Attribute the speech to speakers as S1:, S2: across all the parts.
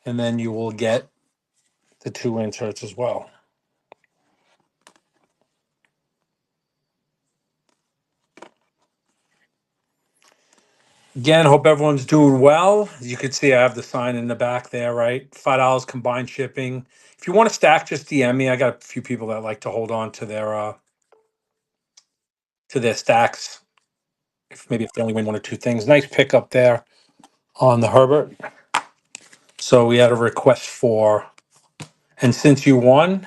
S1: and then you will get the two inserts as well. Again, hope everyone's doing well. As you can see, I have the sign in the back there, right? $5 combined shipping. If you want to stack, just DM me. I got a few people that like to hold on to their stacks. If they only win one or two things. Nice pickup there on the Herbert. So we had a request for, and since you won,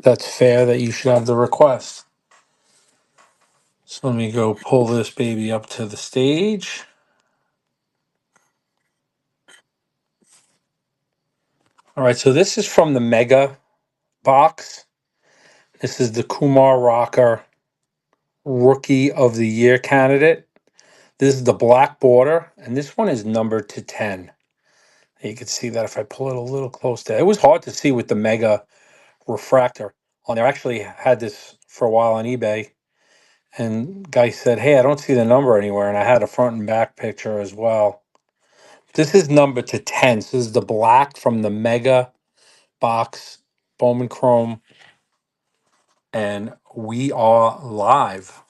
S1: that's fair that you should have the request. So let me go pull this baby up to the stage. All right, so this is from the Mega box. This is the Kumar Rocker Rookie of the Year candidate. This is the black border, and this one is numbered to 10. You can see that if I pull it a little close there. It was hard to see with the Mega refractor on there. I actually had this for a while on eBay, and guy said, "Hey, I don't see the number anywhere," and I had a front and back picture as well. This is numbered to 10. So this is the black from the Mega box, Bowman Chrome, and we are live.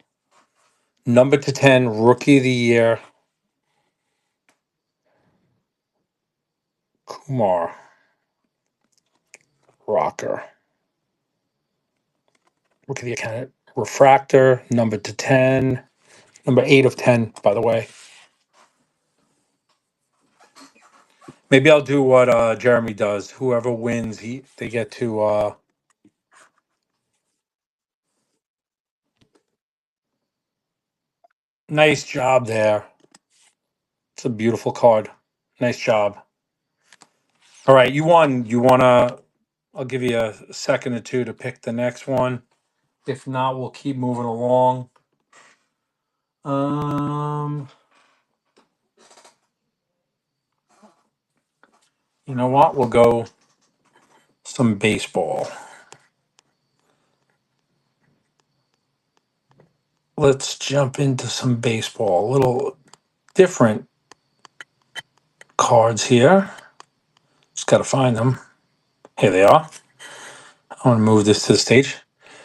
S1: Number to 10, Rookie of the Year, Kumar Rocker. Rookie of the Year candidate. Refractor, number to 10. Number 8 of 10, by the way. Maybe I'll do what Jeremy does. Whoever wins, they get to nice job there. It's a beautiful card. Nice job. All right, you won. I'll give you a second or two to pick the next one. If not, we'll keep moving along. You know what? We'll go some baseball. Let's jump into some baseball. A little different cards here. Just got to find them. Here they are. I want to move this to the stage.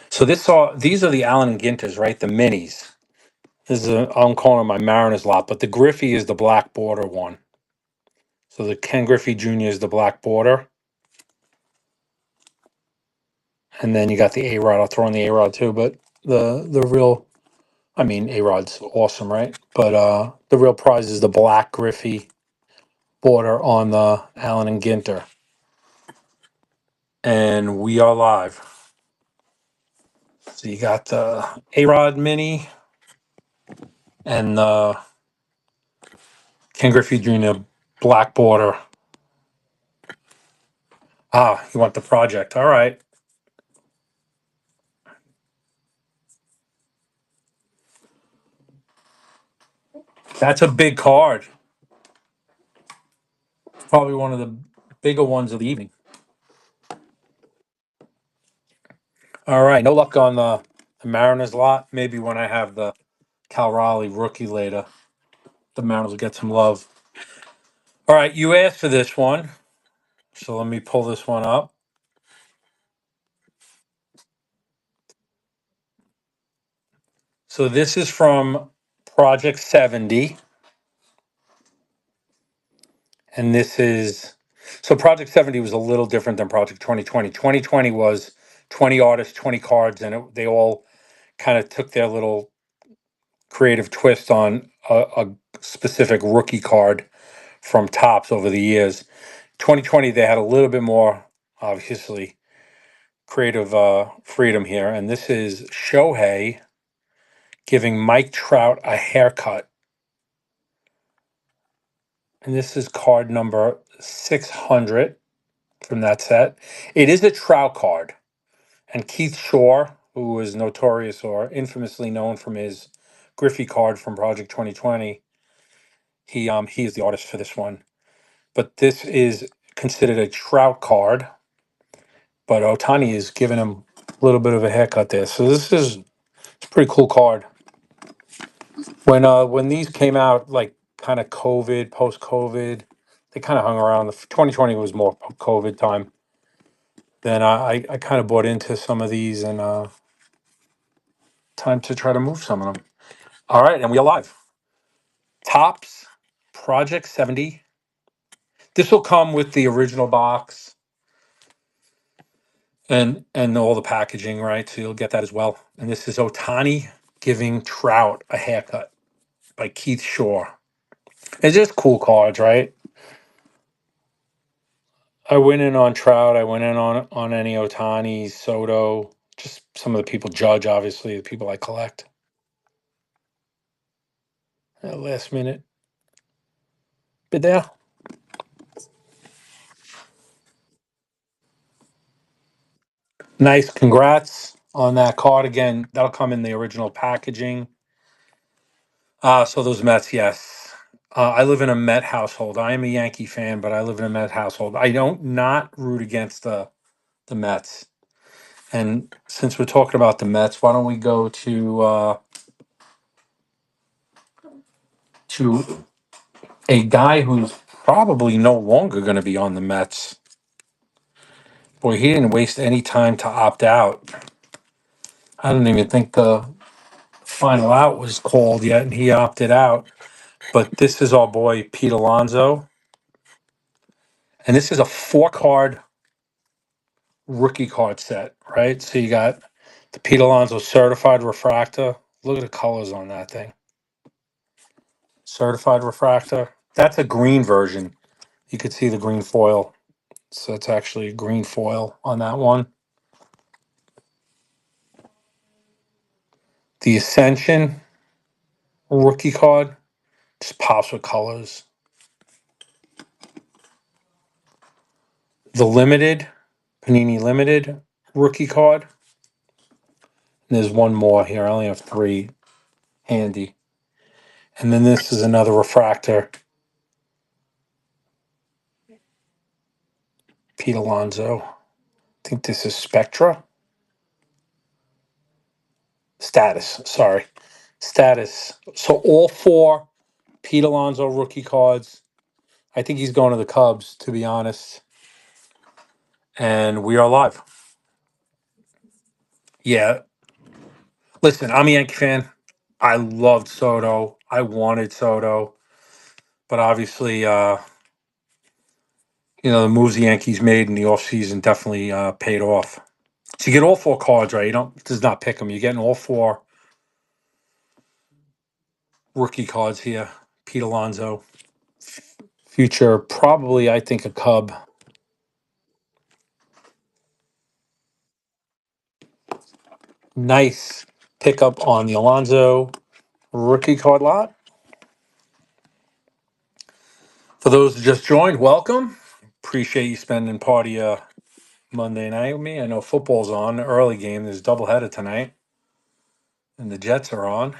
S1: So these are the Allen and Ginters, right? The minis. I'm calling it my Mariners lot, but the Griffey is the black border one. So the Ken Griffey Jr. is the black border. And then you got the A-Rod. I'll throw in the A-Rod too, but the real, I mean, A-Rod's awesome, right? But the real prize is the black Griffey border on the Allen and Ginter. And we are live. So you got the A-Rod mini and the Ken Griffey Jr. black border. Ah, you want the project. All right. That's a big card. Probably one of the bigger ones of the evening. All right. No luck on the Mariners lot. Maybe when I have the Cal Raleigh rookie later, the Mariners will get some love. All right. You asked for this one. So let me pull this one up. So this is from Project 70. And this is so Project 70 was a little different than Project 2020. 2020 was 20 artists, 20 cards, and they all kind of took their little creative twist on a specific rookie card from Topps over the years. 2020, they had a little bit more, obviously, creative freedom here. And this is Shohei giving Mike Trout a haircut. And this is card number 600 from that set. It is a Trout card. And Keith Shore, who was notorious or infamously known from his Griffey card from Project 2020, he is the artist for this one. But this is considered a Trout card. But Otani is giving him a little bit of a haircut there. So it's a pretty cool card. When these came out, like kind of COVID, post-COVID, They kind of hung around. The 2020 was more COVID time. Then I kind of bought into some of these, and time to try to move some of them. All right, and we are live. Tops Project 70. This will come with the original box and all the packaging, right? So you'll get that as well. And this is Otani giving Trout a haircut by Keith Shaw. It's just cool cards, right? I went in on Trout. I went in on any Otani, Soto, just some of the people, Judge, obviously, the people I collect. Last minute. But there. Nice. Congrats on that card. Again, that'll come in the original packaging. So those Mets, yes. I live in a Met household. I am a Yankee fan, but I live in a Met household. I don't not root against the Mets. And since we're talking about the Mets, why don't we go to a guy who's probably no longer going to be on the Mets. Boy, he didn't waste any time to opt out. I don't even think the final out was called yet, and he opted out. But this is our boy Pete Alonso, and this is a four-card rookie card set, right? So you got the Pete Alonso certified refractor. Look at the colors on that thing. Certified refractor. That's a green version. You could see the green foil. So it's actually a green foil on that one. The Ascension rookie card just pops with colors. The Limited, Panini Limited rookie card. And there's one more here. I only have three handy. And then this is another refractor. Pete Alonso. I think this is Spectra. Status, sorry. Status. So all four Pete Alonso rookie cards. I think he's going to the Cubs, to be honest. And we are live. Yeah. Listen, I'm a Yankee fan. I loved Soto. I wanted Soto. But obviously, the moves the Yankees made in the offseason definitely paid off. So you get all four cards, right? You don't does not pick them. You're getting all four rookie cards here. Pete Alonso. Future, probably, I think, a Cub. Nice pickup on the Alonso rookie card lot. For those who just joined, welcome. Appreciate you spending part of your Monday night with me. I know football's on, early game. There's doubleheader tonight, and the Jets are on.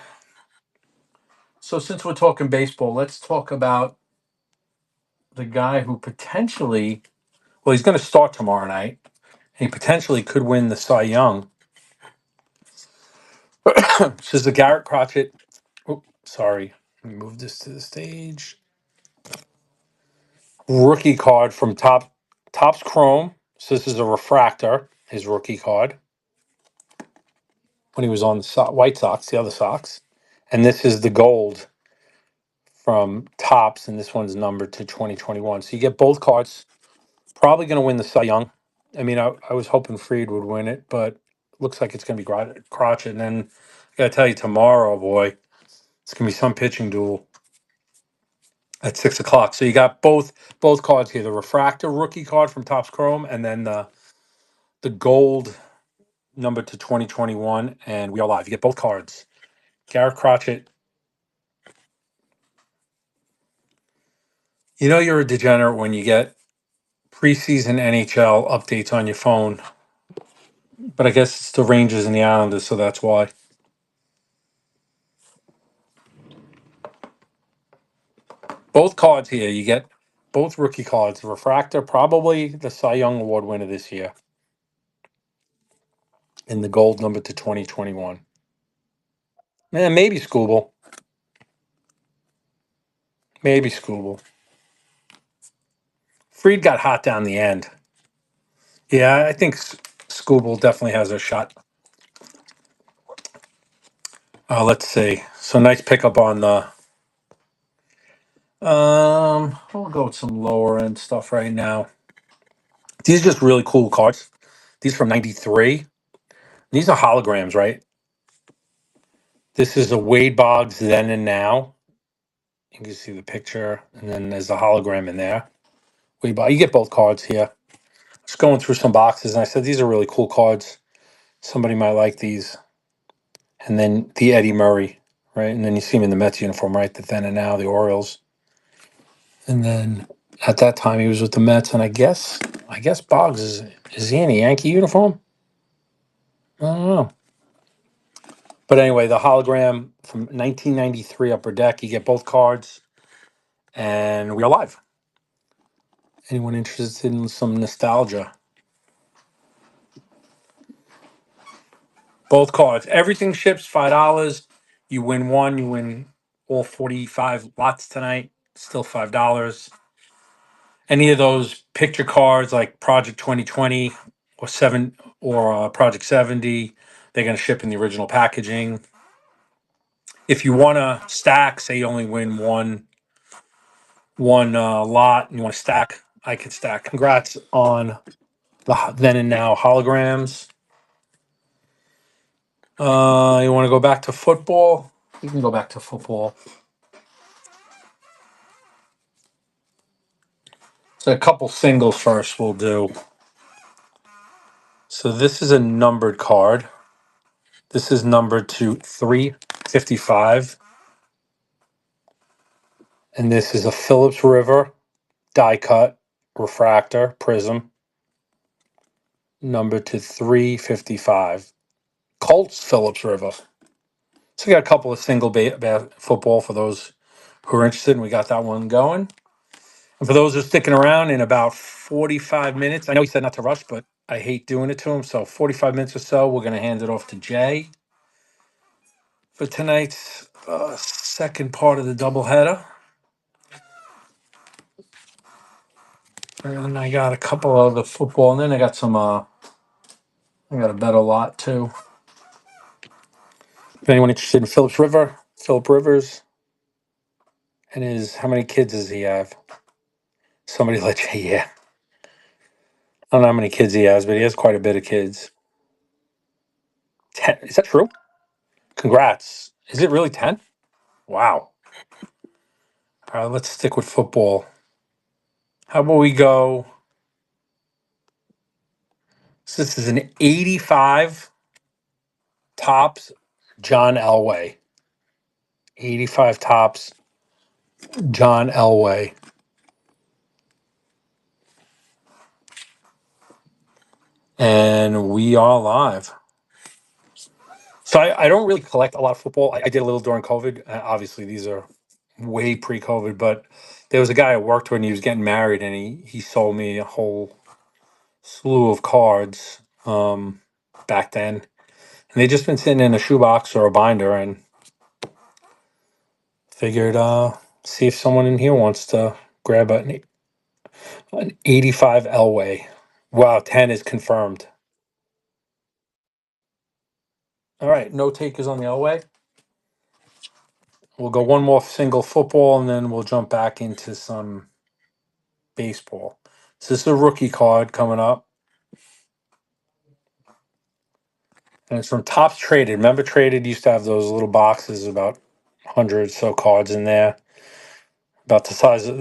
S1: So since we're talking baseball, let's talk about the guy who potentially, well, he's going to start tomorrow night. And he potentially could win the Cy Young. This is the Garrett Crotchet. Oh, sorry. Let me move this to the stage. Rookie card from Topps Chrome. So this is a refractor, his rookie card. When he was on the White Sox, the other Sox. And this is the gold from Topps, and this one's numbered to 2021. So you get both cards. Probably going to win the Cy Young. I mean, I was hoping Freed would win it, but looks like it's going to be Crotchet. And then I got to tell you, tomorrow, boy, it's going to be some pitching duel at 6 o'clock. So you got both cards here: the refractor rookie card from Topps Chrome, and then the gold number to 2021. And we are live. You get both cards. Garrett Crotchet. You know you're a degenerate when you get preseason NHL updates on your phone, but I guess it's the Rangers and the Islanders, so that's why. Both cards here, you get both rookie cards. Refractor, probably the Cy Young Award winner this year, and the gold number to 2021. Man, maybe Scooble. Maybe Scooble. Freed got hot down the end. Yeah, I think Scooble definitely has a shot. Let's see. So nice pickup on the. We'll go with some lower end stuff right now. These are just really cool cards. These from '93. These are holograms, right? This is a Wade Boggs then and now. You can see the picture, and then there's a hologram in there. Wade Boggs. You get both cards here. Just going through some boxes, and I said these are really cool cards. Somebody might like these. And then the Eddie Murray, right? And then you see him in the Mets uniform, right? The then and now, the Orioles. And then at that time he was with the Mets, and I guess Boggs is he in a Yankee uniform? I don't know. But anyway, the hologram from 1993 Upper Deck. You get both cards, and we are live. Anyone interested in some nostalgia? Both cards. Everything ships $5. You win one. You win all 45 lots tonight. Still $5. Any of those picture cards like Project 2020 or Project 70, they're going to ship in the original packaging. If you want to stack, say you only win one lot and you want to stack, I could stack. Congrats on the then and now holograms. You want to go back to football? You can go back to football. So a couple singles first we'll do. So this is a numbered card. This is numbered to 355. And this is a Phillips River die cut refractor prism, numbered to 355. Colts Phillips River. So we got a couple of single football for those who are interested, and we got that one going. And for those who are sticking around, in about 45 minutes, I know he said not to rush, but I hate doing it to him. So 45 minutes or so, we're going to hand it off to Jay for tonight's second part of the doubleheader. And I got a couple of the football, and then I got some. I got a bet a lot too. If anyone interested in Philip Rivers, and how many kids does he have? Somebody let you, yeah. I don't know how many kids he has, but he has quite a bit of kids. 10, is that true? Congrats. Is it really 10? Wow. All right, let's stick with football. How about we go? So this is an 85 tops John Elway. 85 tops John Elway. And we are live. So I don't really collect a lot of football. I did a little during COVID. Obviously, these are way pre-COVID, but there was a guy I worked with, and he was getting married, and he sold me a whole slew of cards back then. And they just been sitting in a shoebox or a binder, and figured see if someone in here wants to grab an 85 Elway. Wow, 10 is confirmed. All right, no takers on the Elway. We'll go one more single football, and then we'll jump back into some baseball. So this is a rookie card coming up. And it's from Tops Traded. Remember Traded used to have those little boxes, about 100 or so cards in there. They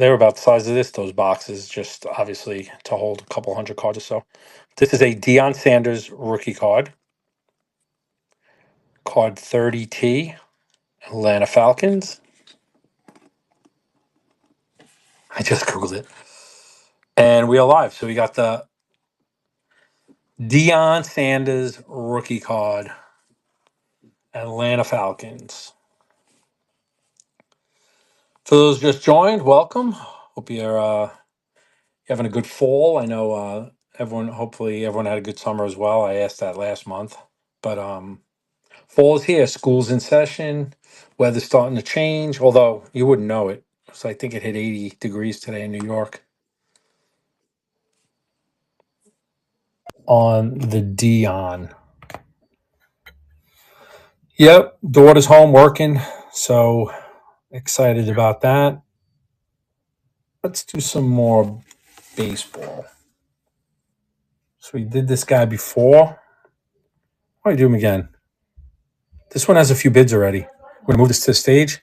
S1: were about the size of those boxes, just obviously to hold a couple hundred cards or so. This is a Deion Sanders rookie card. Card 30T, Atlanta Falcons. I just Googled it. And we are live. So we got the Deion Sanders rookie card, Atlanta Falcons. For those just joined, welcome. Hope you're having a good fall. I know hopefully everyone had a good summer as well. I asked that last month. But fall is here. School's in session. Weather's starting to change, although you wouldn't know it. So I think it hit 80 degrees today in New York. on the Dion. Yep, daughter's home working, so excited about that. Let's do some more baseball. So we did this guy before. Why do I do him again? This one has a few bids already. We're going to move this to the stage.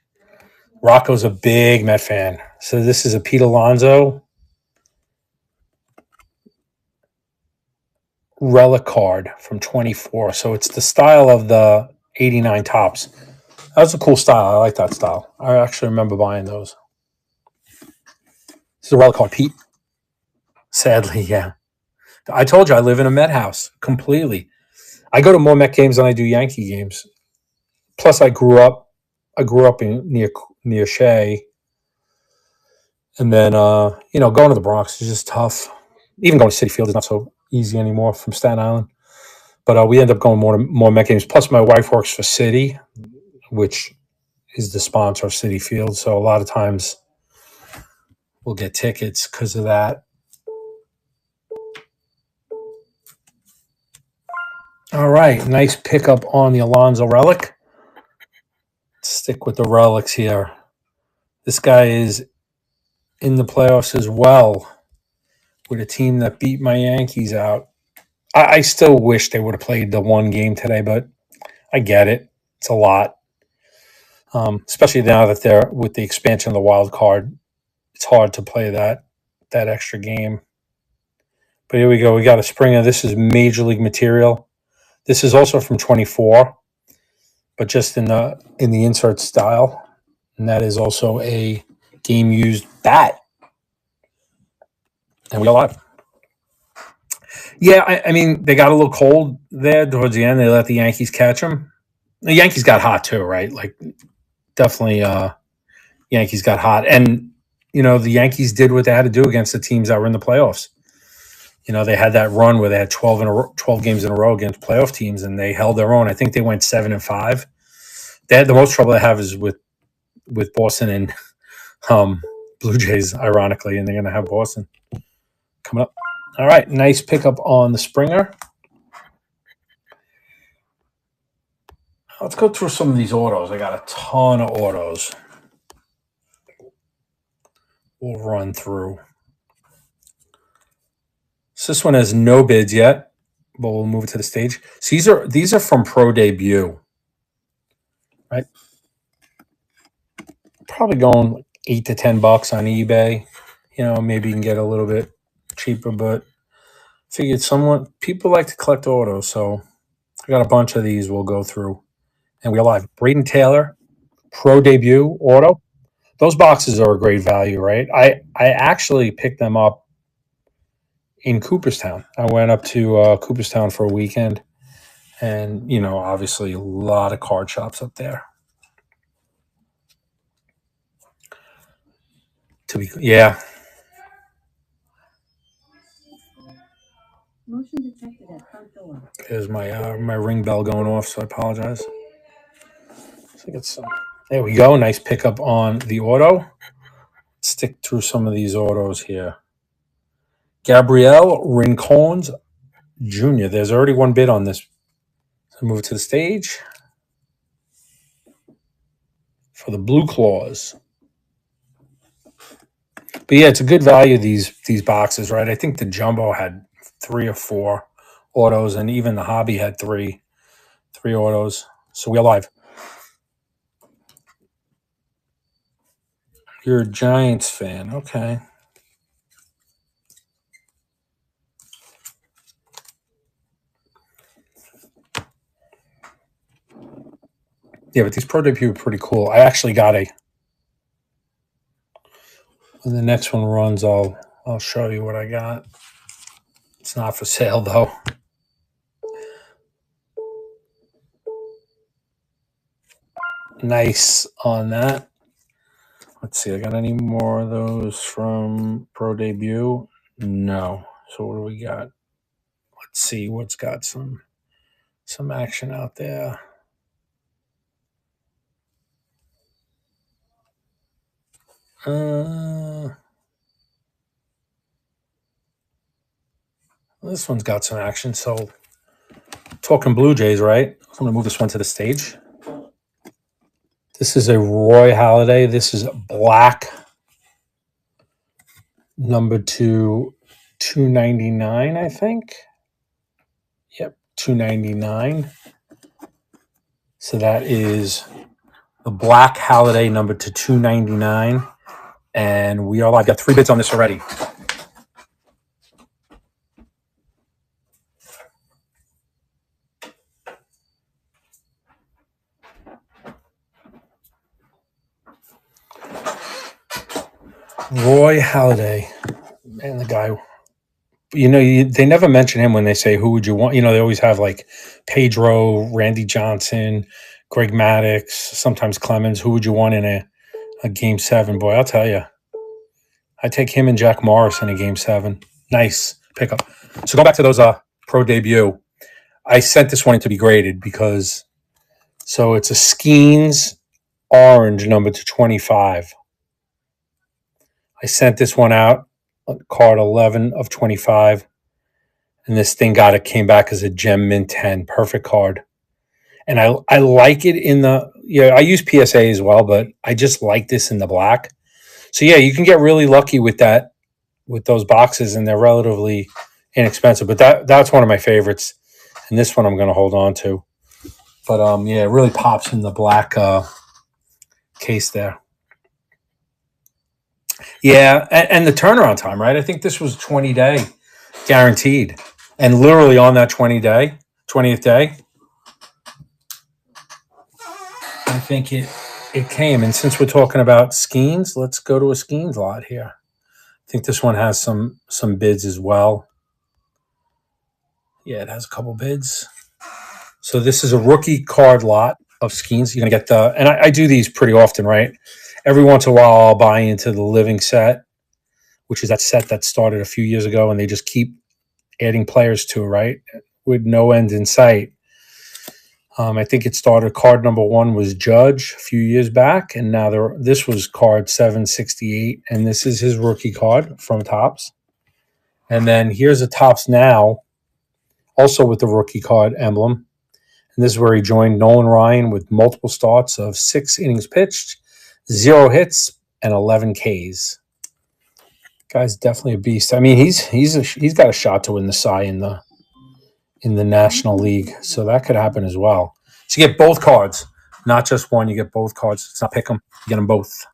S1: Rocco's a big Met fan. So this is a Pete Alonso relic card from 24. So it's the style of the 89 tops. That's a cool style. I like that style. I actually remember buying those. This is a relic card, Pete. Sadly, yeah. I told you I live in a Met house completely. I go to more Met games than I do Yankee games. Plus, I grew up in near Shea, and then going to the Bronx is just tough. Even going to Citi Field is not so easy anymore from Staten Island. But we end up going more Met games. Plus, my wife works for Citi, which is the sponsor of Citi Field. So a lot of times we'll get tickets because of that. All right, nice pickup on the Alonso relic. Stick with the relics here. This guy is in the playoffs as well with a team that beat my Yankees out. I still wish they would have played the one game today, but I get it. It's a lot, especially now that they're with the expansion of the wild card. It's hard to play that extra game. But here we go. We got a Springer. This is Major League material. This is also from 24, but just in the insert style, and that is also a game used bat. And we got live. Yeah, I mean, they got a little cold there towards the end. They let the Yankees catch them. The Yankees got hot too, right? Like, definitely Yankees got hot. And, the Yankees did what they had to do against the teams that were in the playoffs. They had that run where they had 12 games in a row against playoff teams, and they held their own. I think they went 7-5. They had the most trouble they have is with Boston and Blue Jays, ironically, and they're going to have Boston coming up. All right, nice pickup on the Springer. Let's go through some of these autos. I got a ton of autos. We'll run through. So this one has no bids yet, but we'll move it to the stage. So these are from Pro Debut, right? Probably going like $8 to $10 on eBay. Maybe you can get a little bit cheaper, but figured people like to collect autos, so I got a bunch of these we'll go through. And we're live. Braden Taylor, Pro Debut auto. Those boxes are a great value, right? I actually picked them up in Cooperstown. I went up to Cooperstown for a weekend, and obviously a lot of card shops up there. Yeah. Motion detected at front door. There's my ring bell going off, so I apologize. There we go. Nice pickup on the auto. Stick through some of these autos here. Gabriel Rincones Jr. There's already one bid on this. So move it to the stage for the Blue Claws. But yeah, it's a good value, these boxes, right? I think the Jumbo had 3 or 4 autos, and even the Hobby had 3 autos. So we're live. You're a Giants fan. Okay. Yeah, but these Pro Debut are pretty cool. I actually got when the next one runs, I'll show you what I got. It's not for sale, though. Nice on that. Let's see. I got any more of those from Pro Debut? No. So what do we got? Let's see what's got some action out there. This one's got some action. So, talking Blue Jays, right? I'm going to move this one to the stage. This is a Roy Halladay. This is black, number 299, I think. Yep, 299. So that is the black Halladay number to 299. And we are live. Got 3 bids on this already. Roy Halladay. Man, the guy, they never mention him when they say, who would you want? They always have like Pedro, Randy Johnson, Greg Maddux, sometimes Clemens. Who would you want in a Game 7? Boy, I'll tell you. I take him and Jack Morris in a Game 7. Nice pickup. So go back to those pro debut. I sent this one in to be graded because, so it's a Skeens orange number to 25. I sent this one out, card 11 of 25. And this thing came back as a gem mint 10. Perfect card. And I like it in the, I use PSA as well, but I just like this in the black. So yeah, you can get really lucky with that, with those boxes, and they're relatively inexpensive. But that's one of my favorites. And this one I'm going to hold on to. But it really pops in the black case there. Yeah, and the turnaround time, right? I think this was 20-day guaranteed. And literally on that 20th day, I think it came. And since we're talking about Skeens, let's go to a Skeens lot here. I think this one has some bids as well. Yeah, it has a couple bids. So this is a rookie card lot of Skeens. You're going to get and I do these pretty often, right? Every once in a while, I'll buy into the living set, which is that set that started a few years ago, and they just keep adding players to it, right? With no end in sight. I think it started, card number 1 was Judge a few years back, and now this was card 768, and this is his rookie card from Topps. And then here's a Topps now, also with the rookie card emblem. And this is where he joined Nolan Ryan with multiple starts of 6 innings pitched, 0 hits, and 11 Ks. Guy's definitely a beast. I mean, he's got a shot to win the Cy in the National League, so that could happen as well. So you get both cards, not just one. You get both cards. It's not pick them. You get them both.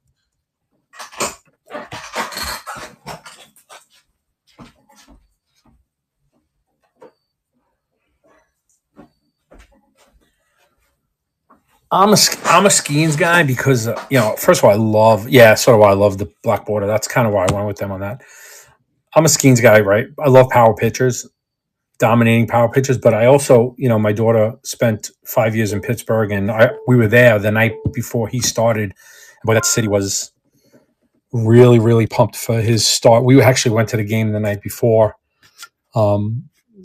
S1: I'm a Skeens guy because first of all, I love the black border. That's kind of why I went with them on that. I'm a Skeens guy, right? I love power pitchers, dominating power pitchers, but I also, my daughter spent 5 years in Pittsburgh, and we were there the night before he started. Boy, that city was really, really pumped for his start. We actually went to the game the night before,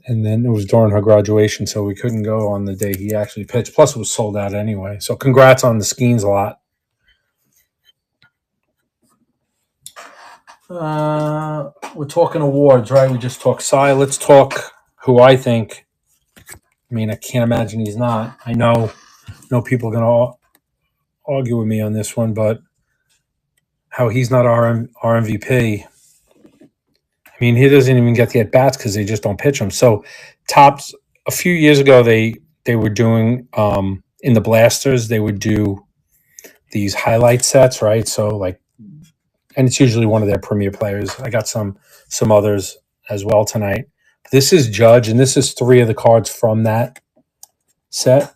S1: and then it was during her graduation, so we couldn't go on the day he actually pitched. Plus, it was sold out anyway. So congrats on the Skeens lot. We're talking awards, right? We just talked Cy. Let's talk who I think. I mean, I can't imagine he's not. I know people are going to argue with me on this one, but how he's not our MVP. I mean, he doesn't even get the at-bats because they just don't pitch him. So Topps, a few years ago, they were doing, in the Blasters, they would do these highlight sets, right? So and it's usually one of their premier players. I got some others as well tonight. This is Judge, and this is 3 of the cards from that set.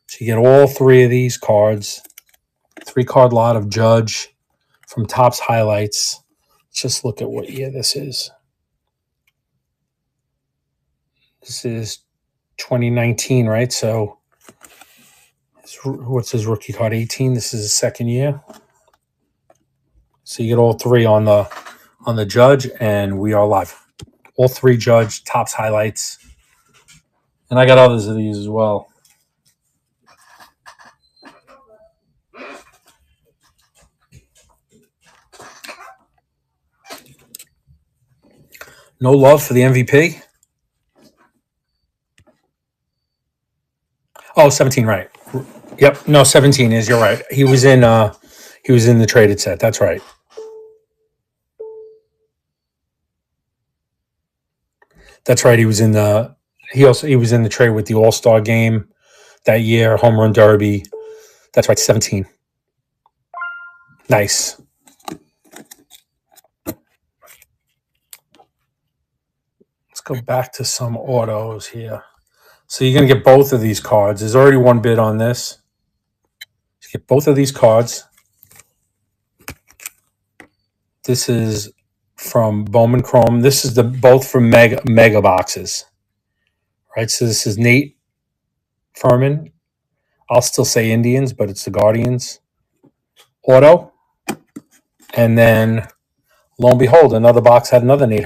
S1: So you get all 3 of these cards. 3-card lot of Judge from Topps highlights. Let's just look at what year this is. This is 2019, right? So what's his rookie card? 18. This is his second year. So you get all 3 on the Judge, and we are live. All 3 Judge Topps highlights, and I got others of these as well. No love for the MVP? Oh, 17, right. Yep. No, 17 is, you're right. He was in the traded set. That's right. That's right. He was in the trade with the All-Star game that year, home run derby. That's right, 17. Nice. Let's go back to some autos here. So you're going to get both of these cards. There's already one bid on this. You get both of these cards. This is from Bowman Chrome. This is both from mega boxes. Right? So this is Nate Furman. I'll still say Indians, but it's the Guardians auto. And then, lo and behold, another box had another Nate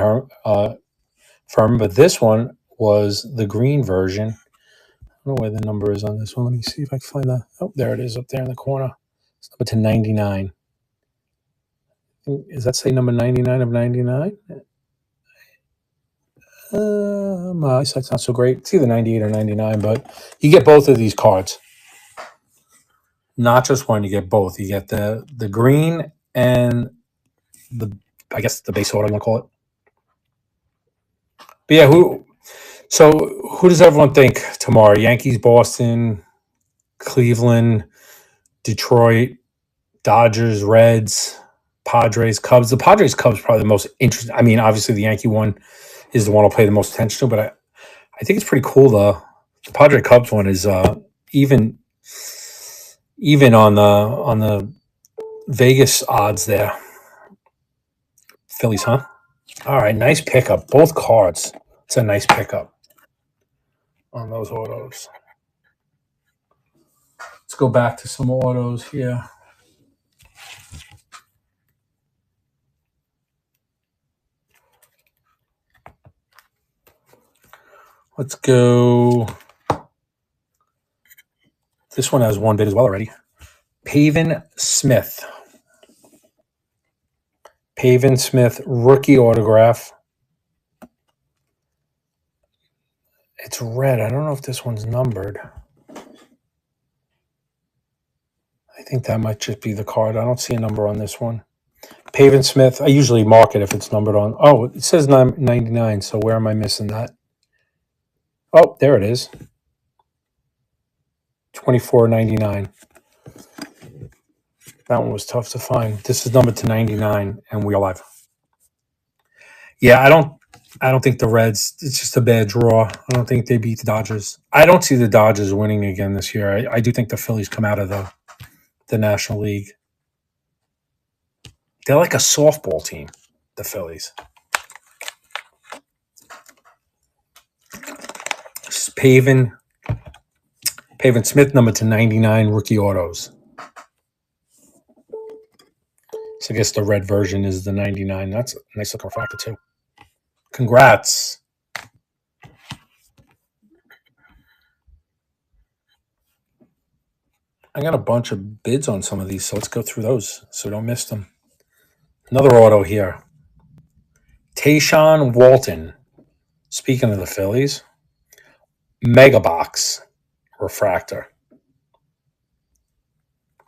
S1: Furman, but this one was the green version. I don't know where the number is on this one. Let me see if I can find that. Oh, there it is up there in the corner. It's number to 99. Does that say number 99 of 99? My eyesight's not so great. It's either 98 or 99, but you get both of these cards. Not just one, you get both. You get the green and I guess the base auto, you want to call it. But yeah, who does everyone think tomorrow? Yankees, Boston, Cleveland, Detroit, Dodgers, Reds, Padres, Cubs. The Padres, Cubs probably the most interesting. I mean, obviously the Yankee one is the one I'll pay the most attention to, but I think it's pretty cool. The Padre Cubs one is even on the Vegas odds there. Phillies, huh? All right, nice pickup. Both cards. It's a nice pickup on those autos. Let's go back to some autos here. Let's go. This one has one bid as well already. Pavin Smith. Pavin Smith, rookie autograph. It's red. I don't know if this one's numbered. I think that might just be the card. I don't see a number on this one. Pavin Smith. I usually mark it if it's numbered on. Oh, it says 99. So where am I missing that? Oh, there it is. 24.99. That one was tough to find. This is numbered to 99, and we're live. Yeah, I don't think the Reds. It's just a bad draw. I don't think they beat the Dodgers. I don't see the Dodgers winning again this year. I do think the Phillies come out of the National League. They're like a softball team, the Phillies. This is Pavin Smith, number to 99, rookie autos. So I guess the red version is the 99. That's a nice looking refractor too. Congrats. I got a bunch of bids on some of these, so let's go through those so we don't miss them. Another auto here. Tayshaun Walton. Speaking of the Phillies, Mega Box refractor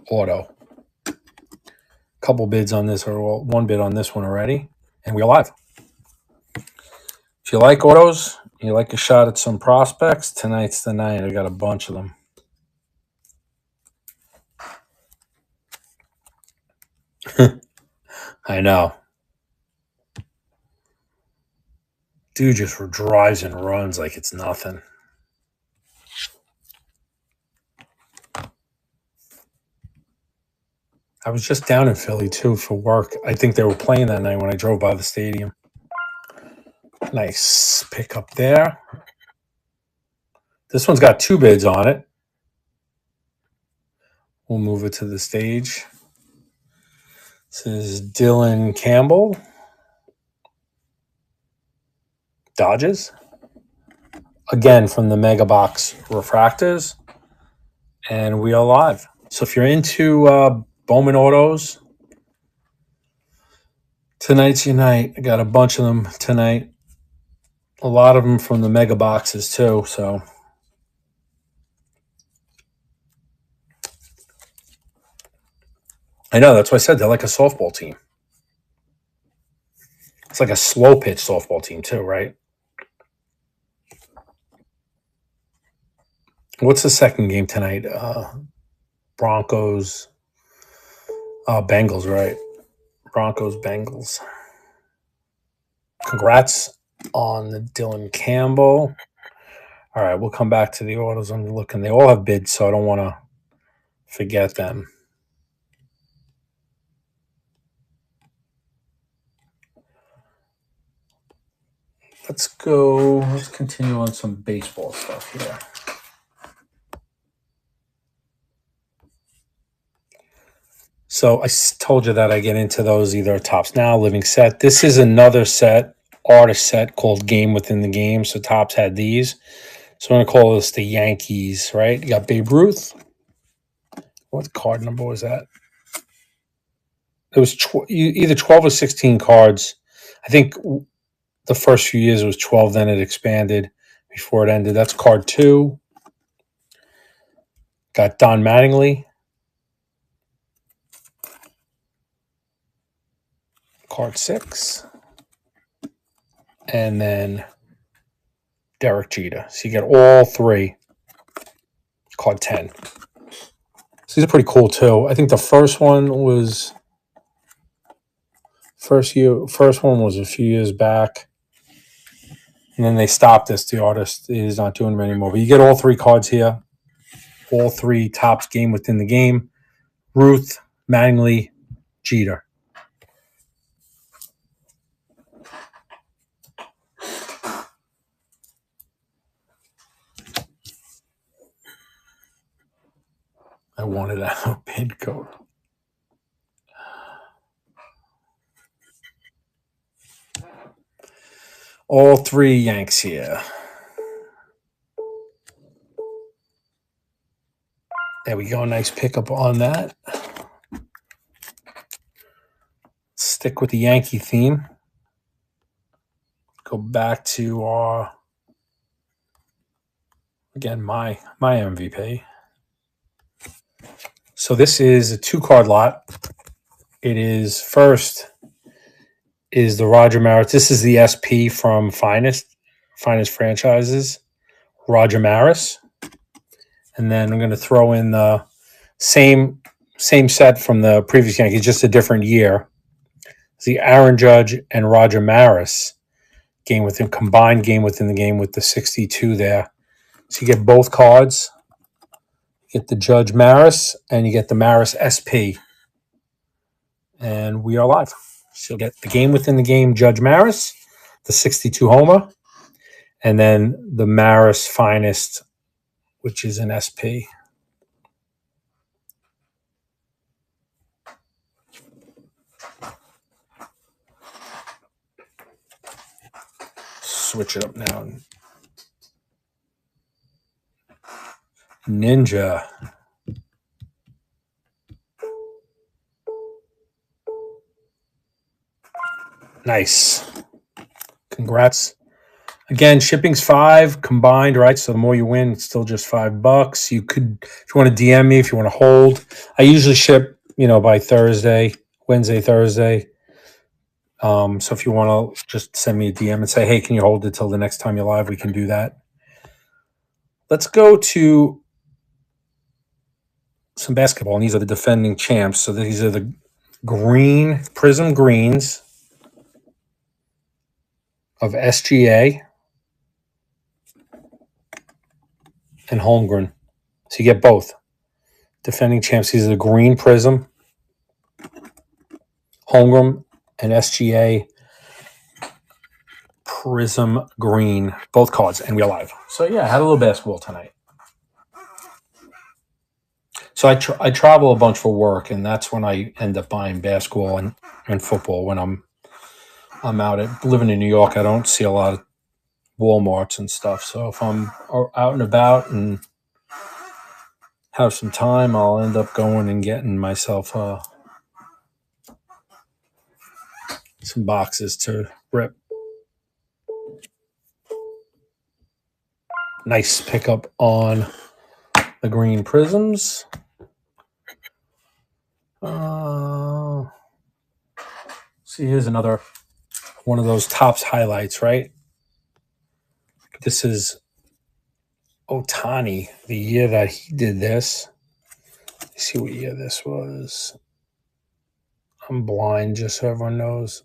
S1: auto. Couple bids on this, or one bid on this one already, and we're live. If you like autos, you like a shot at some prospects, tonight's the night. I got a bunch of them. I know. Dude just drives and runs like it's nothing. I was just down in Philly, too, for work. I think they were playing that night when I drove by the stadium. Nice pickup there. This one's got two bids on it. We'll move it to the stage. This is Dylan Campbell. Dodgers. Again, from the Mega Box refractors. And we are live. So if you're into Bowman autos, tonight's your night. I got a bunch of them tonight. A lot of them from the mega boxes too. So I know, that's why I said they're like a softball team. It's like a slow pitch softball team too, right? What's the second game tonight? Broncos, Bengals, right? Broncos, Bengals. Congrats on the Dylan Campbell. All right, we'll come back to the autos. I'm looking. They all have bids, so I don't want to forget them. Let's go. Let's continue on some baseball stuff here. So I told you that I get into those either Tops Now, Living Set. This is another set, artist set called Game Within the Game. So Tops had these. So I'm going to call this the Yankees, right? You got Babe Ruth. What card number was that? It was either 12 or 16 cards. I think the first few years it was 12, then it expanded before it ended. That's card 2. Got Don Mattingly. Card 6. And then Derek Jeter. So you get all 3. Card 10. So these are pretty cool too. I think the first one was first one was a few years back. And then they stopped this. The artist is not doing them anymore. But you get all 3 cards here. All 3 Tops Game Within the Game. Ruth, Mattingly, Jeter. I wanted a pin code. All 3 Yanks here. There we go. Nice pickup on that. Stick with the Yankee theme. Go back to our, again, my MVP. So this is a 2-card lot. It is first is the Roger Maris. This is the SP from Finest Franchises, Roger Maris. And then I'm going to throw in the same set from the previous Yankees, just a different year. It's the Aaron Judge and Roger Maris combined Game Within the Game with the 62 there. So you get both cards. You get the Judge Maris and you get the Maris SP. And we are live. So you'll get the Game Within the Game Judge Maris, the 62 homer, and then the Maris Finest, which is an SP. Switch it up now. Ninja. Nice. Congrats. Again, shipping's $5 combined, right? So the more you win, it's still just $5. You could, if you want to DM me, if you want to hold. I usually ship, by Wednesday, Thursday. So if you want to just send me a DM and say, hey, can you hold it till the next time you're live? We can do that. Let's go to some basketball. And these are the defending champs. So these are the green Prism Greens of SGA and Holmgren. So you get both. Defending champs. These are the green Prism, Holmgren, and SGA Prism Green. Both cards, and we're live. So yeah, I had a little basketball tonight. So I travel a bunch for work, and that's when I end up buying basketball and football. When I'm out living in New York, I don't see a lot of Walmarts and stuff. So if I'm out and about and have some time, I'll end up going and getting myself some boxes to rip. Nice pickup on the green prisms. See, here's another one of those Topps highlights, right? This is Otani, the year that he did this. Let's see what year this was. I'm blind, just so everyone knows.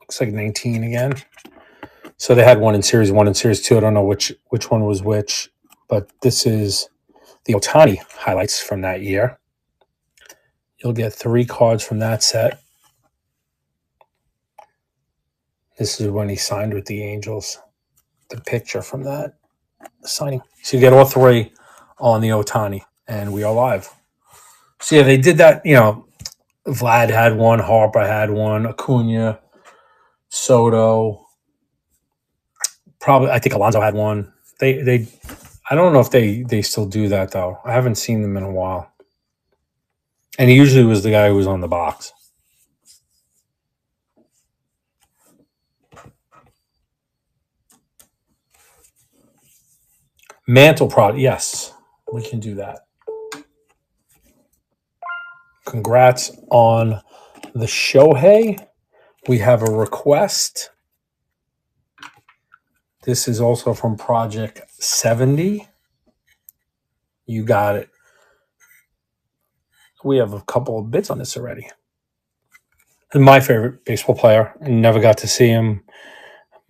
S1: Looks like 19 again. So they had one in Series 1 and Series 2. I don't know which one was which, but this is the Otani highlights from that year. You'll get 3 cards from that set. This is when he signed with the Angels. The picture from that signing. So you get all 3 on the Otani, and we are live. So yeah, they did that. You know, Vlad had one, Harper had one, Acuna, Soto. Probably, I think Alonso had one. They I don't know if they still do that though. I haven't seen them in a while. And he usually was the guy who was on the box. Mantle product, yes, we can do that. Congrats on the Shohei. We have a request. This is also from Project 70. You got it. We have a couple of bits on this already. And my favorite baseball player. I never got to see him.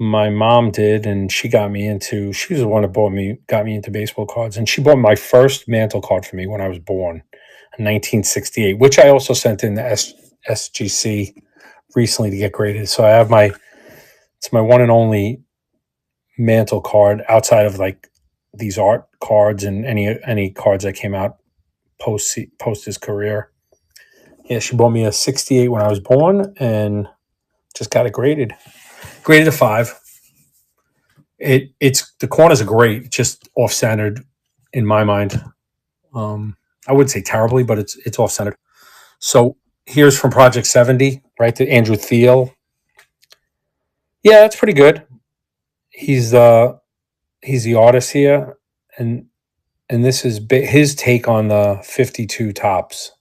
S1: My mom did, and she got me into. She was the one that got me into baseball cards, and she bought my first Mantle card for me when I was born, in 1968, which I also sent in the SGC recently to get graded. So I have it's my one and only Mantle card outside of like these art cards and any cards that came out post his career. Yeah, she bought me a 68 when I was born, and just got it graded a 5. It's the corners are great, just off centered in my mind. I wouldn't say terribly, but it's off centered. So here's from Project 70, right? To Andrew Thiel. Yeah, it's pretty good. He's the artist here, and this is his take on the 52 Topps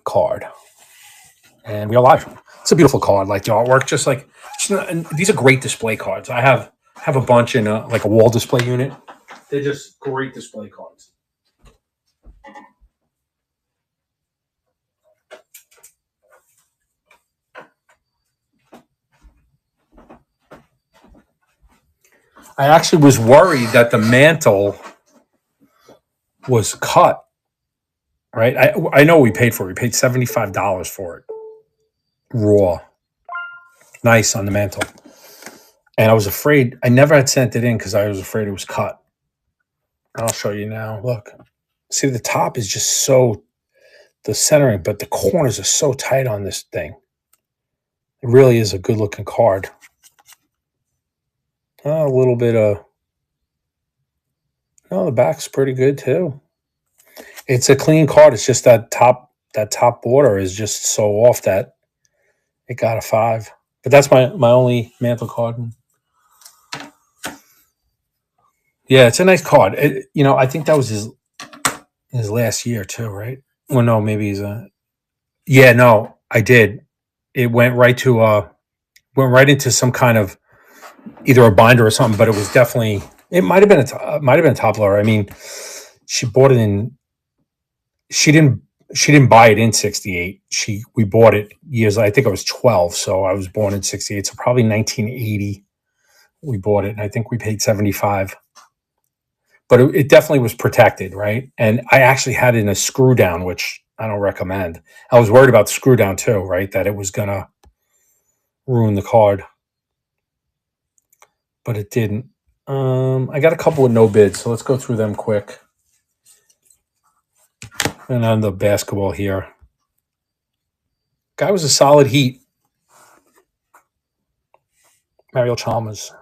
S1: card. And we are live. It's a beautiful card, like the artwork, just like. And these are great display cards. I have a bunch in a wall display unit. They're just great display cards. I actually was worried that the Mantle was cut. Right? I know we paid for it. We paid $75 for it. Raw. Nice on the Mantle. And I was afraid. I never had sent it in because I was afraid it was cut. I'll show you now. Look. See, the top is just so, the centering, but the corners are so tight on this thing. It really is a good looking card. A little bit of, no, the back's pretty good too. It's a clean card. It's just that top border is just so off that it got a 5. But that's my only Mantle card. Yeah, it's a nice card. I think that was his last year too, right? Well, no, maybe he's a. Yeah, no, I did. It went right into some kind of either a binder or something, but it was definitely. It might have been a top loader. I mean, she bought it in. She didn't buy it in 68. We bought it years. I think I was 12, so I was born in 68. So probably 1980, we bought it, and I think we paid 75. But it definitely was protected, right? And I actually had it in a screw down, which I don't recommend. I was worried about the screw down too, right? That it was gonna ruin the card, but it didn't. I got a couple with no bids, so let's go through them quick. And on the basketball here, guy was a solid Heat. Mario Chalmers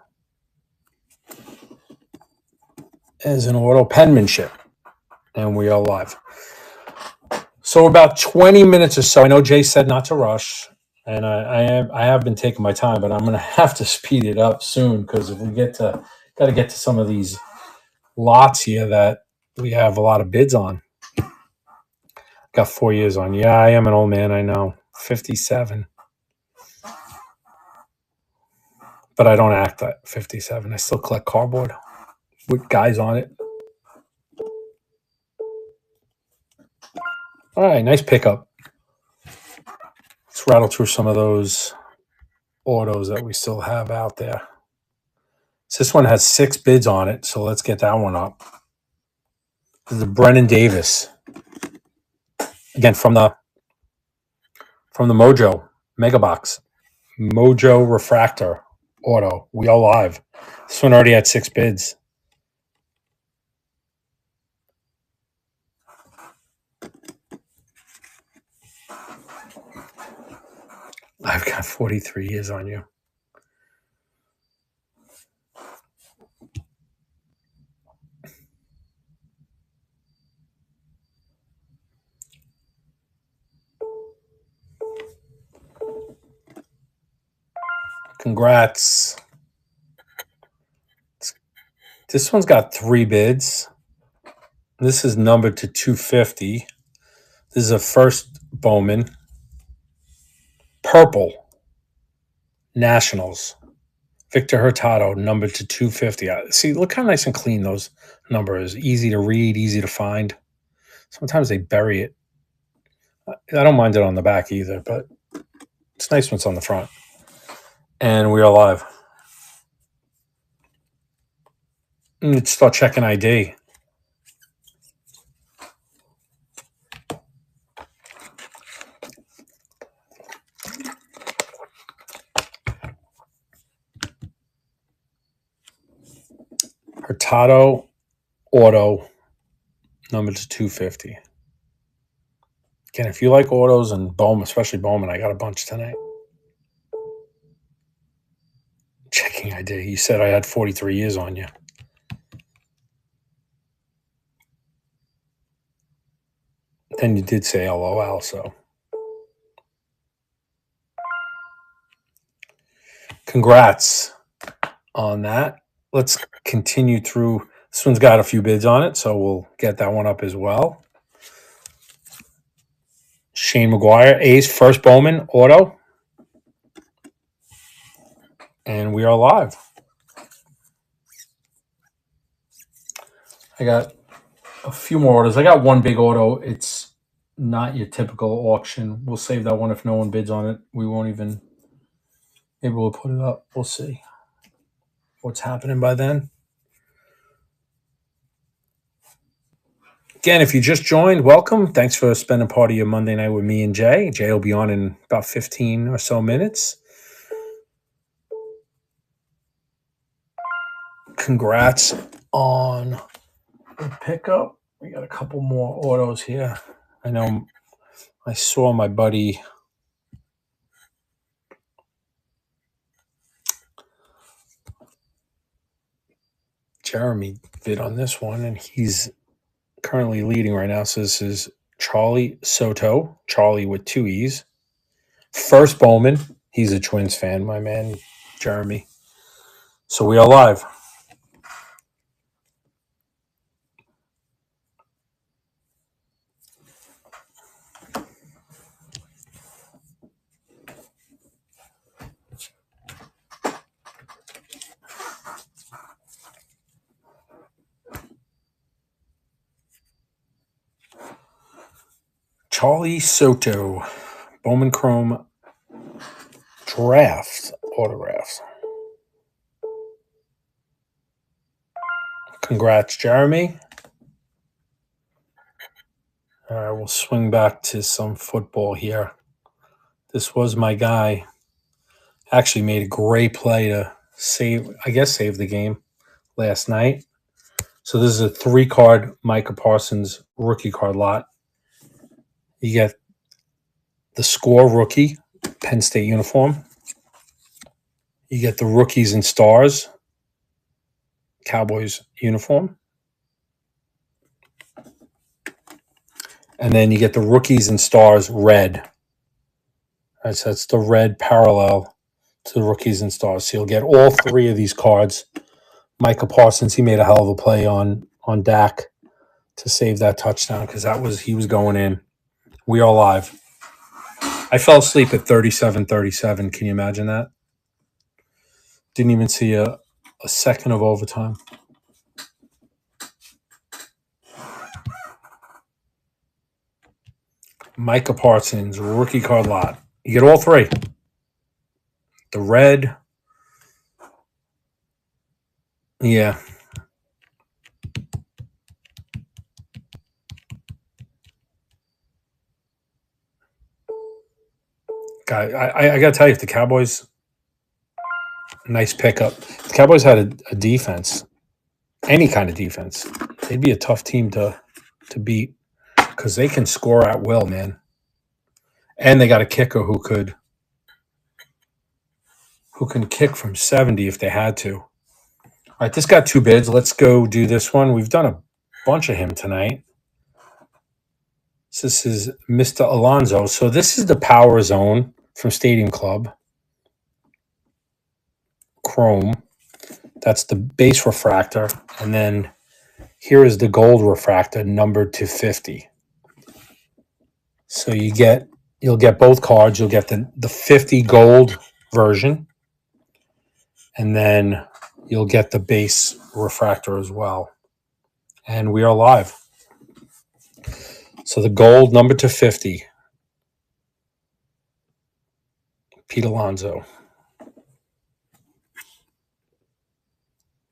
S1: as an auto penmanship, and we are live. So about 20 minutes or so. I know Jay said not to rush. And I have been taking my time, but I'm going to have to speed it up soon because if we got to get to some of these lots here that we have a lot of bids on. Got 4 years on. Yeah, I am an old man. I know, 57, but I don't act at 57. I still collect cardboard with guys on it. All right, nice pickup. Let's rattle through some of those autos that we still have out there. So this one has 6 bids on it, so let's get that one up. This is the Brennan Davis. Again, from the Mojo Mega Box. Mojo Refractor Auto. We all live. This one already had 6 bids. I've got 43 years on you. Congrats. This one's got 3 bids. This is numbered to 250. This is a first Bowman. Purple. Nationals. Victor Hurtado, numbered to 250. See, look how nice and clean those numbers. Easy to read, easy to find. Sometimes they bury it. I don't mind it on the back either, but it's nice when it's on the front. And we are live. Let's start checking ID. Hurtado Auto, number to 250. Again, if you like autos and Bowman, especially Bowman, I got a bunch tonight. Checking ID. You said I had 43 years on you. Then you did say LOL, so. Congrats on that. Let's continue through. This one's got a few bids on it, so we'll get that one up as well. Shane McGuire, A's first Bowman Auto. And we are live. I got a few more autos. I got one big auto. It's not your typical auction. We'll save that one if no one bids on it. We won't even, maybe we'll put it up. We'll see what's happening by then. Again, if you just joined, welcome. Thanks for spending part of your Monday night with me and Jay. Jay will be on in about 15 or so minutes. Congrats on the pickup. We got a couple more autos here. I know I saw my buddy Jeremy bid on this one, and he's currently leading right now. So this is Charlie Soto, Charlie with 2 E's. First Bowman. He's a Twins fan, my man, Jeremy. So we are live. Charlie Soto, Bowman Chrome Draft autographs. Congrats, Jeremy. All right, we'll swing back to some football here. This was my guy. Actually made a great play to save the game last night. So this is a 3-card Micah Parsons rookie card lot. You get the score rookie, Penn State uniform. You get the rookies and stars, Cowboys uniform. And then you get the rookies and stars red. All right, so that's the red parallel to the rookies and stars. So you'll get all three of these cards. Micah Parsons, he made a hell of a play on Dak to save that touchdown because he was going in. We are live. I fell asleep at 37-37. Can you imagine that? Didn't even see a second of overtime. Micah Parsons, rookie card lot. You get all three. The red. Yeah. Guy, I got to tell you, if the Cowboys, nice pickup. If the Cowboys had a defense, any kind of defense, they'd be a tough team to beat because they can score at will, man. And they got a kicker who can kick from 70 if they had to. All right, this got two bids. Let's go do this one. We've done a bunch of him tonight. This is Mr. Alonzo. So this is the Power Zone from Stadium Club. Chrome. That's the base refractor. And then here is the gold refractor numbered to 50. So you'll get both cards. You'll get the 50 gold version. And then you'll get the base refractor as well. And we are live. So the gold number to 50. Pete Alonso.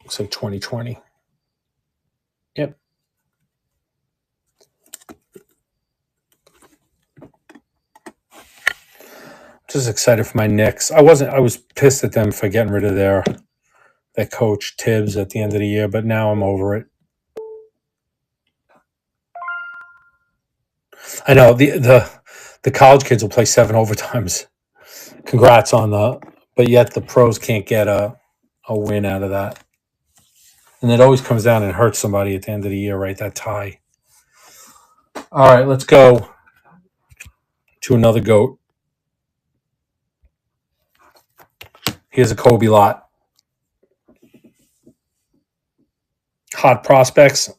S1: Looks like 2020. Yep. Just excited for my Knicks. I was pissed at them for getting rid of their coach Tibbs at the end of the year, but now I'm over it. I know the college kids will play 7 overtimes. Congrats on but yet the pros can't get a win out of that. And it always comes down and hurts somebody at the end of the year, right? That tie. All right, let's go to another GOAT. Here's a Kobe lot. Hot prospects.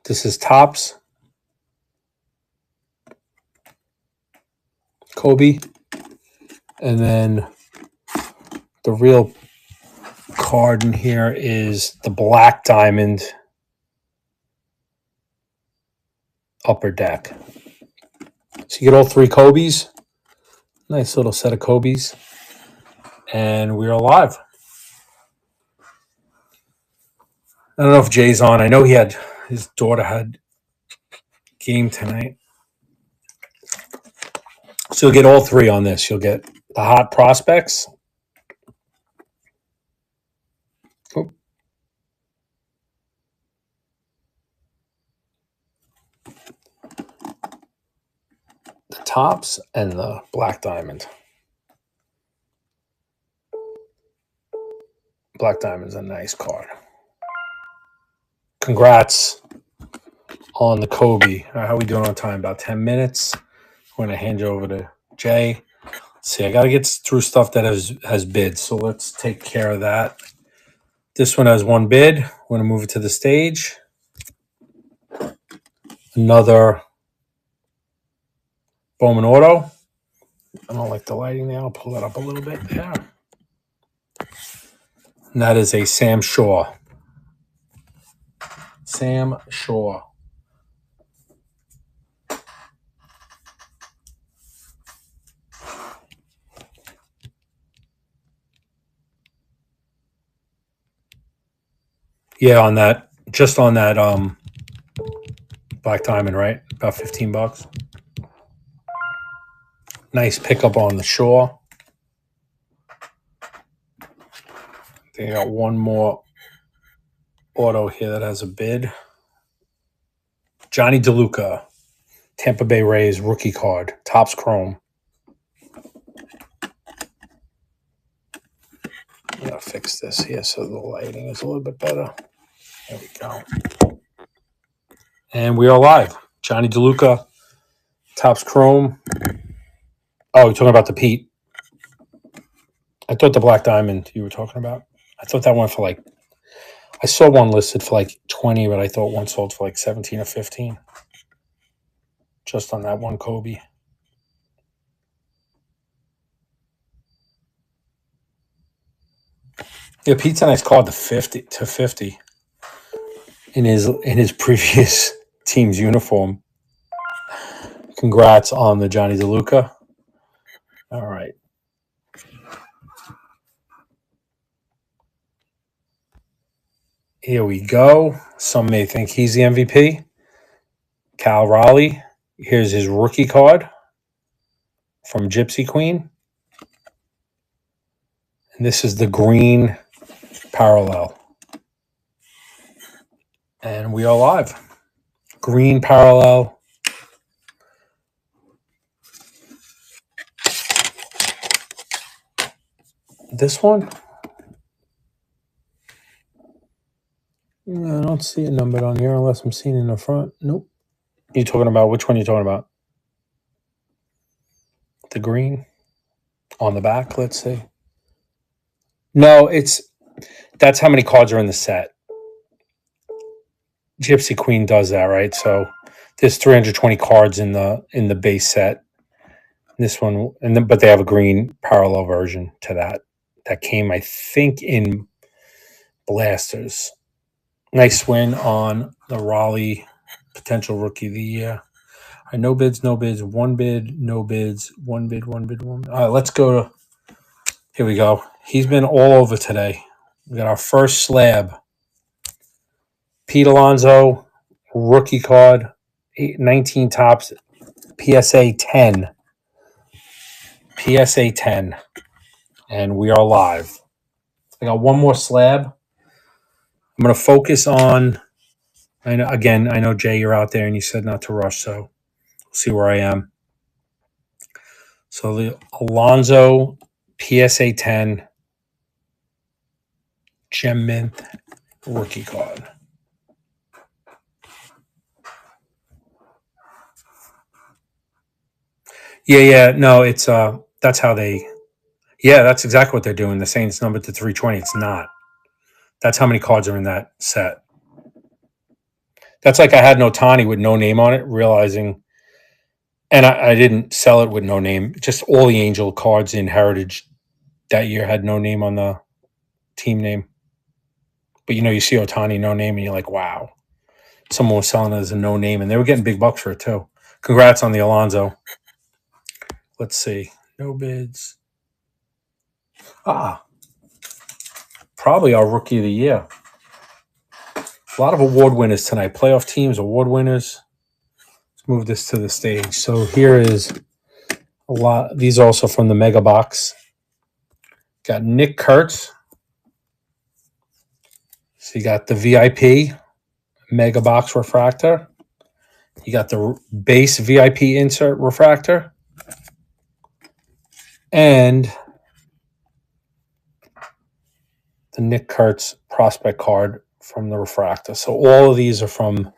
S1: This is Topps. Kobe. And then the real card in here is the Black Diamond Upper Deck. So you get all three Kobe's. Nice little set of Kobe's. And we're live. I don't know if Jay's on. I know his daughter had game tonight. So you'll get all three on this. You'll get the hot prospects. Oh. The Topps and the Black Diamond. Black Diamond's a nice card. Congrats on the Kobe. How are we doing on time? About 10 minutes. I'm going to hand you over to Jay. Let's see, I got to get through stuff that has bids, so let's take care of that. This one has one bid. I'm going to move it to the stage. Another Bowman Auto. I don't like the lighting there. I'll pull that up a little bit there. And that is a Sam Shaw. Sam Shaw. Yeah, just on that Black Diamond, right? About $15. Nice pickup on the Shaw. They got one more auto here that has a bid. Johnny DeLuca, Tampa Bay Rays rookie card, Topps Chrome. I'm going to fix this here so the lighting is a little bit better. There we go. And we are live. Johnny DeLuca, Topps Chrome. Oh, you're talking about the Pete. I thought the Black Diamond you were talking about. I thought that one for like, I saw one listed for like 20, but I thought one sold for like 17 or 15. Just on that one Kobe. Yeah, Pete's a nice card, the 50 in his previous team's uniform. Congrats on the Johnny DeLuca. All right. Here we go. Some may think he's the MVP. Cal Raleigh. Here's his rookie card from Gypsy Queen. And this is the green parallel. And we are live. Green parallel. This one? I don't see it numbered on here unless I'm seeing it in the front. Nope. You talking about, which one are you talking about? The green? On the back, let's see. No, that's how many cards are in the set. Gypsy Queen does that, right? So there's 320 cards in the base set. This one, but they have a green parallel version to that came, I think, in Blasters. Nice win on the Raleigh potential rookie of the year. All right, no bids, one bid, no bids, one bid. All right, let's go to, here we go. He's been all over today. We got our first slab. Pete Alonso, rookie card, 19 Topps, PSA 10. PSA 10. And we are live. I got one more slab. I'm going to focus on, I know, Jay, you're out there and you said not to rush, so we'll see where I am. So the Alonso PSA 10 Gem Mint rookie card. Yeah. No, it's that's how they. Yeah, that's exactly what they're doing. They're saying it's numbered to 320. It's not. That's how many cards are in that set. That's like I had an Ohtani with no name on it, realizing, and I didn't sell it with no name. Just all the Angel cards in Heritage that year had no name on the team name. But you see Ohtani, no name, and you're like, wow. Someone was selling it as a no name, and they were getting big bucks for it too. Congrats on the Alonso. Let's see. No bids. Probably our rookie of the year. A lot of award winners tonight. Playoff teams, award winners. Let's move this to the stage. So here is a lot. These are also from the Mega Box. Got Nick Kurtz. So you got the VIP Mega Box refractor. You got the base VIP insert refractor. And the Nick Kurtz prospect card from the refractor. So all of these are from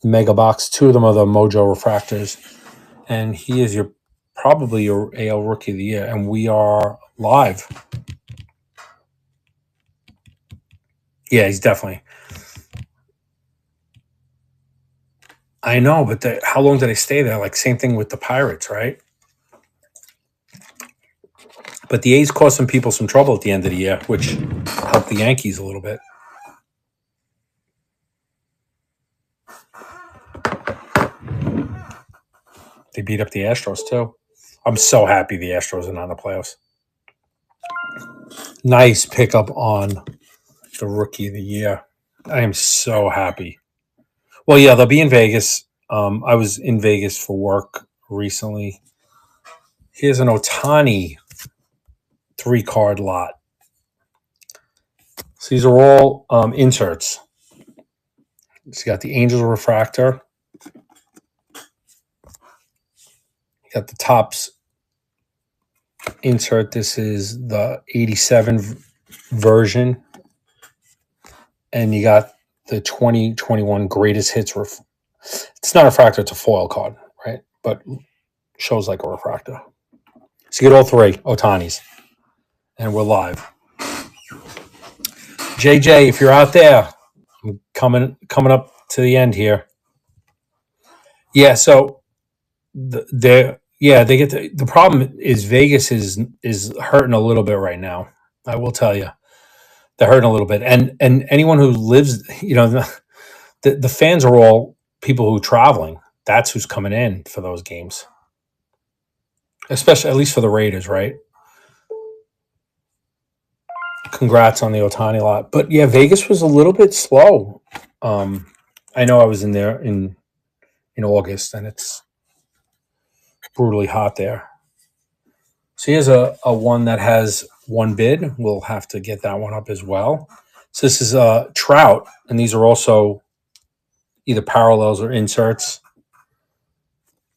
S1: the Mega Box. Two of them are the Mojo refractors. And he is probably your AL Rookie of the Year. And we are live. Yeah, he's definitely. I know, but how long do they stay there? Like, same thing with the Pirates, right? But the A's caused some people some trouble at the end of the year, which helped the Yankees a little bit. They beat up the Astros, too. I'm so happy the Astros are not in the playoffs. Nice pickup on the Rookie of the Year. I am so happy. Well, yeah, they'll be in Vegas. I was in Vegas for work recently. Here's an Ohtani 3-card lot. So these are all inserts. So you got the Angels refractor. You got the Topps insert. This is the 87 version. And you got the 2021 greatest hits It's not a refractor, it's a foil card, right? But shows like a refractor. So you get all three Otanis. And we're live. JJ, if you're out there, I'm coming up to the end here. Yeah, so they get the problem is Vegas is hurting a little bit right now. I will tell you, they're hurting a little bit, and anyone who lives, the fans are all people who are traveling. That's who's coming in for those games, especially at least for the Raiders, right? Congrats on the Otani lot, but yeah, Vegas was a little bit slow. I know I was in there in August, and it's brutally hot there. So here's a one that has one bid. We'll have to get that one up as well. So this is a Trout, and these are also either parallels or inserts.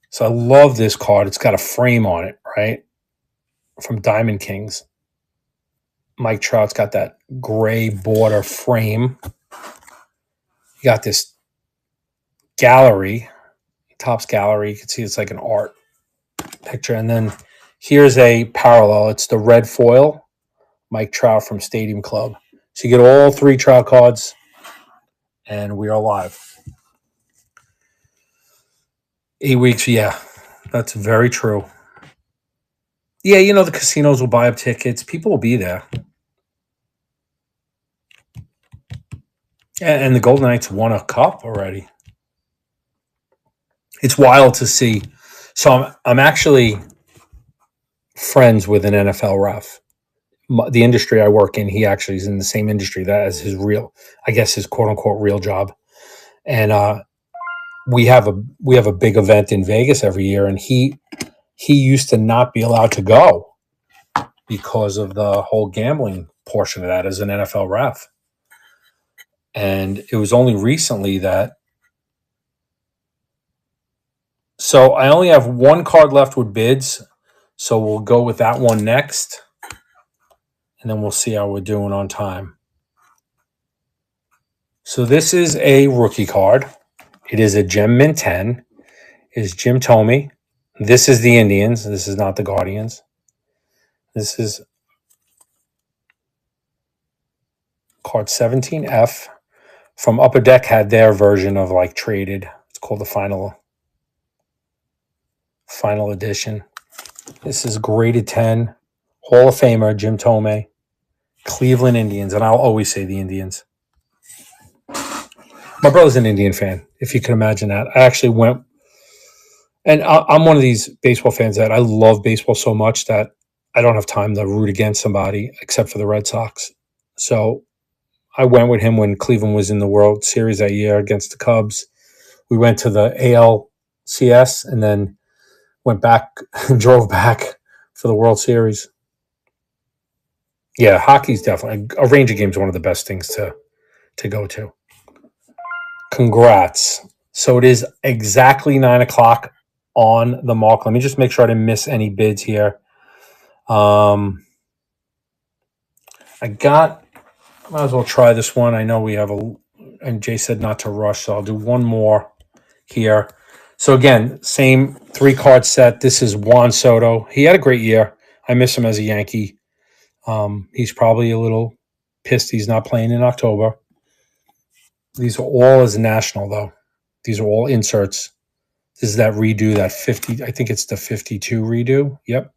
S1: So I love this card. It's got a frame on it, right? From Diamond Kings. Mike Trout's got that gray border frame. You got this gallery, Topps gallery. You can see it's like an art picture. And then here's a parallel. It's the red foil, Mike Trout from Stadium Club. So you get all three Trout cards, and we are live. 8 weeks, yeah, that's very true. Yeah, the casinos will buy up tickets. People will be there. And the Golden Knights won a cup already. It's wild to see. So I'm actually friends with an NFL ref. The industry I work in, he actually is in the same industry that as his quote unquote real job. And we have a big event in Vegas every year, and he used to not be allowed to go because of the whole gambling portion of that as an NFL ref. And it was only recently that. So I only have one card left with bids, so we'll go with that one next, and then we'll see how we're doing on time. So this is a rookie card. It is a Gem Mint 10. It is Jim Thome. This is the Indians. This is not the Guardians. This is card 17F. From Upper Deck had their version of like traded. It's called the final edition. This is graded 10. Hall of Famer Jim Thome. Cleveland Indians. And I'll always say the Indians. My brother's an Indian fan, if you can imagine that. I actually went, and I'm one of these baseball fans that I love baseball so much that I don't have time to root against somebody except for the Red Sox. So I went with him when Cleveland was in the World Series that year against the Cubs. We went to the ALCS and then went back and drove back for the World Series. Yeah, hockey's definitely a Ranger game is one of the best things to go to. Congrats. So it is exactly 9:00 on the mark. Let me just make sure I didn't miss any bids here. I might as well try this one. I know we have and Jay said not to rush, so I'll do one more here. So again, same 3-card set. This is Juan Soto. He had a great year. I miss him as a Yankee. He's probably a little pissed he's not playing in October. These are all as national, though. These are all inserts. This is that redo, that 50. I think it's the 52 redo. Yep.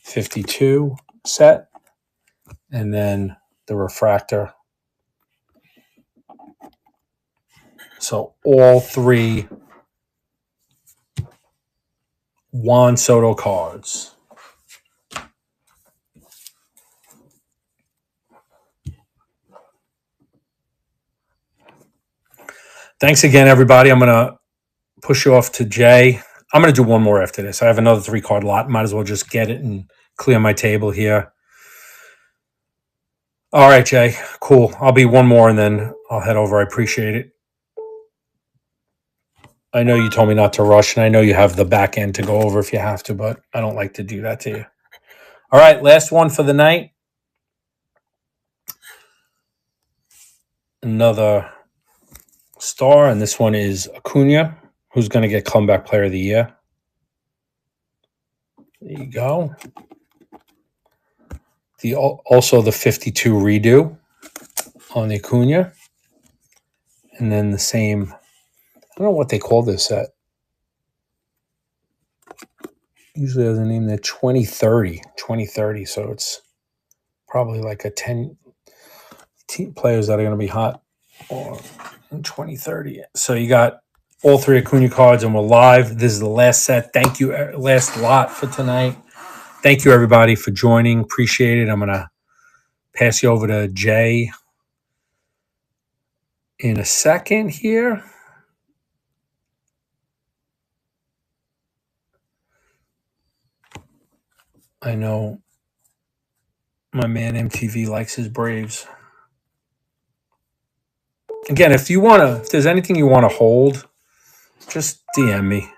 S1: 52 set. And then the refractor. So all 3 Juan Soto cards. Thanks again, everybody. I'm going to push you off to Jay. I'm going to do one more after this. I have another 3-card lot. Might as well just get it and clear my table here. All right, Jay. Cool. I'll be one more and then I'll head over. I appreciate it. I know you told me not to rush, and I know you have the back end to go over if you have to, but I don't like to do that to you. All right, last one for the night. Another star, and this one is Acuna who's going to get comeback player of the year. There you go. Also the 52 redo on the Acuna. And then the same, I don't know what they call this set. Usually has a name there, 2030. So it's probably like a 10 players that are going to be hot in 2030. So you got all three Acuna cards, and we're live. This is the last set. Thank you, last lot for tonight. Thank you, everybody, for joining. Appreciate it. I'm going to pass you over to Jay in a second here. I know my man MTV likes his Braves. Again, if there's anything you want to hold, just DM me.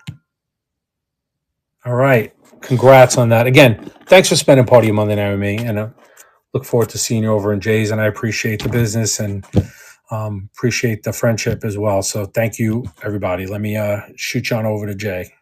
S1: All right. Congrats on that. Again, thanks for spending part of your Monday night with me. And look forward to seeing you over in Jay's. And I appreciate the business and appreciate the friendship as well. So thank you, everybody. Let me shoot you on over to Jay.